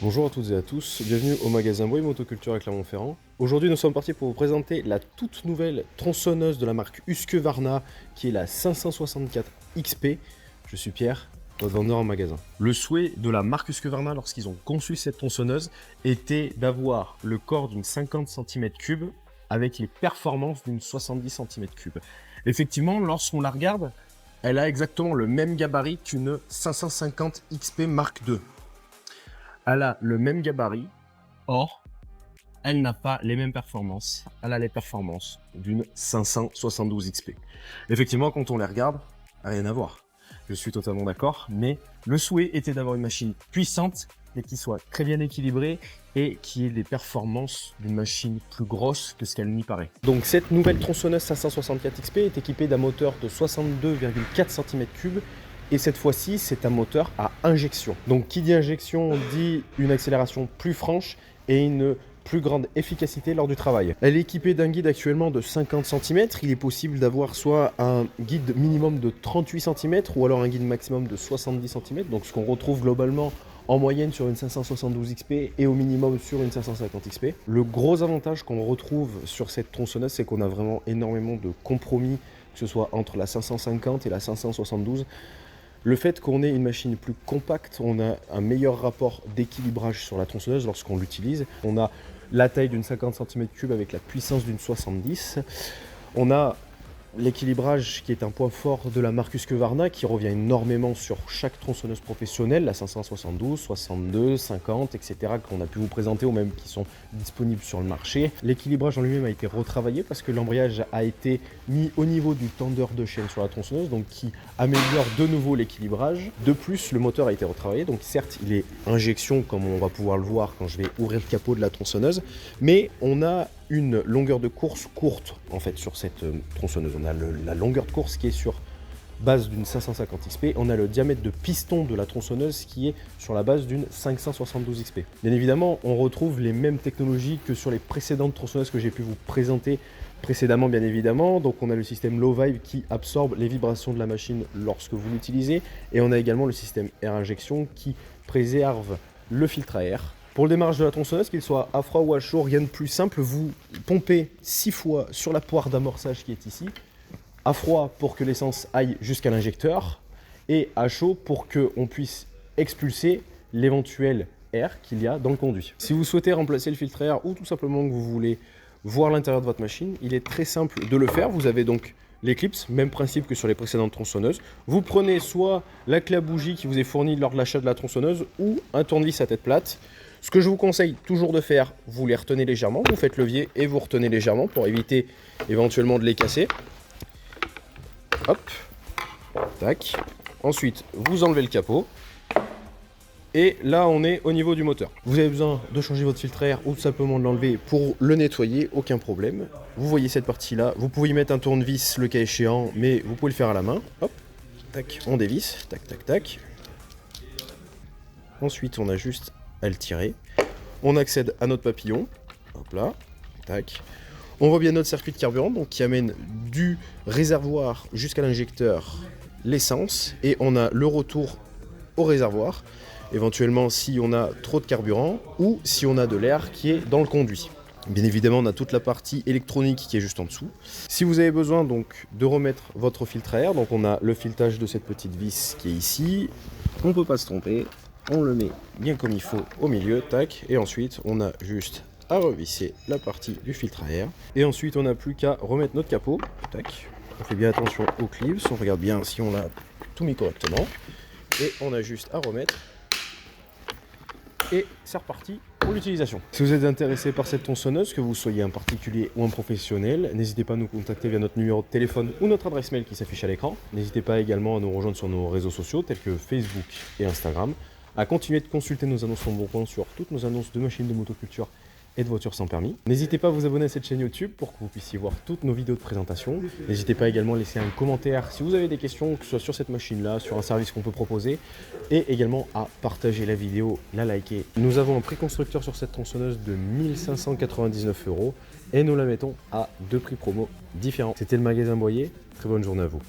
Bonjour à toutes et à tous, bienvenue au magasin Bois Motoculture à Clermont-Ferrand. Aujourd'hui nous sommes partis pour vous présenter la toute nouvelle tronçonneuse de la marque Husqvarna qui est la 564 XP. Je suis Pierre, votre vendeur en magasin. Le souhait de la marque Husqvarna lorsqu'ils ont conçu cette tronçonneuse était d'avoir le corps d'une 50 cm3 avec les performances d'une 70 cm3. Effectivement, lorsqu'on la regarde, elle a exactement le même gabarit qu'une 550 XP Mark II. Elle a le même gabarit, or, elle n'a pas les mêmes performances. Elle a les performances d'une 572 XP. Effectivement, quand on les regarde, rien à voir. Je suis totalement d'accord, mais le souhait était d'avoir une machine puissante, mais qui soit très bien équilibrée et qui ait des performances d'une machine plus grosse que ce qu'elle n'y paraît. Donc cette nouvelle tronçonneuse 564 XP est équipée d'un moteur de 62,4 cm3. Et cette fois-ci, c'est un moteur à injection. Donc qui dit injection dit une accélération plus franche et une plus grande efficacité lors du travail. Elle est équipée d'un guide actuellement de 50 cm. Il est possible d'avoir soit un guide minimum de 38 cm ou alors un guide maximum de 70 cm. Donc ce qu'on retrouve globalement en moyenne sur une 572 XP et au minimum sur une 550 XP. Le gros avantage qu'on retrouve sur cette tronçonneuse, c'est qu'on a vraiment énormément de compromis, que ce soit entre la 550 et la 572. Le fait qu'on ait une machine plus compacte, on a un meilleur rapport d'équilibrage sur la tronçonneuse lorsqu'on l'utilise. On a la taille d'une 50 cm3 avec la puissance d'une 70. On a l'équilibrage qui est un point fort de la marque Husqvarna qui revient énormément sur chaque tronçonneuse professionnelle, la 572, 62, 50, etc. qu'on a pu vous présenter ou même qui sont disponibles sur le marché. L'équilibrage en lui-même a été retravaillé parce que l'embrayage a été mis au niveau du tendeur de chaîne sur la tronçonneuse, donc qui améliore de nouveau l'équilibrage. De plus, le moteur a été retravaillé, donc certes il est injection comme on va pouvoir le voir quand je vais ouvrir le capot de la tronçonneuse, mais on a une longueur de course courte en fait sur cette tronçonneuse. On a la longueur de course qui est sur base d'une 550 XP, on a le diamètre de piston de la tronçonneuse qui est sur la base d'une 572 XP. Bien évidemment, on retrouve les mêmes technologies que sur les précédentes tronçonneuses que j'ai pu vous présenter précédemment, bien évidemment. Donc on a le système Low Vibe qui absorbe les vibrations de la machine lorsque vous l'utilisez, et on a également le système Air Injection qui préserve le filtre à air. Pour le démarrage de la tronçonneuse, qu'il soit à froid ou à chaud, rien de plus simple, vous pompez 6 fois sur la poire d'amorçage qui est ici, à froid pour que l'essence aille jusqu'à l'injecteur, et à chaud pour qu'on puisse expulser l'éventuel air qu'il y a dans le conduit. Si vous souhaitez remplacer le filtre à air ou tout simplement que vous voulez voir l'intérieur de votre machine, il est très simple de le faire. Vous avez donc l'éclipse, même principe que sur les précédentes tronçonneuses. Vous prenez soit la clé à bougie qui vous est fournie lors de l'achat de la tronçonneuse ou un tournevis à tête plate. Ce que je vous conseille toujours de faire, vous les retenez légèrement, vous faites levier et vous retenez légèrement pour éviter éventuellement de les casser. Hop, tac. Ensuite, vous enlevez le capot. Et là, on est au niveau du moteur. Vous avez besoin de changer votre filtre à air ou tout simplement de l'enlever pour le nettoyer, aucun problème. Vous voyez cette partie-là, vous pouvez y mettre un tournevis le cas échéant, mais vous pouvez le faire à la main. Hop, tac, on dévisse, tac, tac, tac. Ensuite, on a juste à le tirer. On accède à notre papillon. Hop là, tac. On voit bien notre circuit de carburant, donc qui amène du réservoir jusqu'à l'injecteur l'essence, et on a le retour au réservoir, éventuellement si on a trop de carburant ou si on a de l'air qui est dans le conduit. Bien évidemment, on a toute la partie électronique qui est juste en dessous. Si vous avez besoin donc de remettre votre filtre à air, donc on a le filetage de cette petite vis qui est ici. On ne peut pas se tromper. On le met bien comme il faut au milieu, tac, et ensuite on a juste à revisser la partie du filtre à air. Et ensuite on n'a plus qu'à remettre notre capot, tac. On fait bien attention aux clips, on regarde bien si on l'a tout mis correctement. Et on a juste à remettre. Et c'est reparti pour l'utilisation. Si vous êtes intéressé par cette tronçonneuse, que vous soyez un particulier ou un professionnel, n'hésitez pas à nous contacter via notre numéro de téléphone ou notre adresse mail qui s'affiche à l'écran. N'hésitez pas également à nous rejoindre sur nos réseaux sociaux tels que Facebook et Instagram, à continuer de consulter nos annonces en bon coin sur toutes nos annonces de machines de motoculture et de voitures sans permis. N'hésitez pas à vous abonner à cette chaîne YouTube pour que vous puissiez voir toutes nos vidéos de présentation. N'hésitez pas également à laisser un commentaire si vous avez des questions, que ce soit sur cette machine-là, sur un service qu'on peut proposer, et également à partager la vidéo, la liker. Nous avons un prix constructeur sur cette tronçonneuse de 1599 € et nous la mettons à deux prix promo différents. C'était le magasin Boyer, très bonne journée à vous.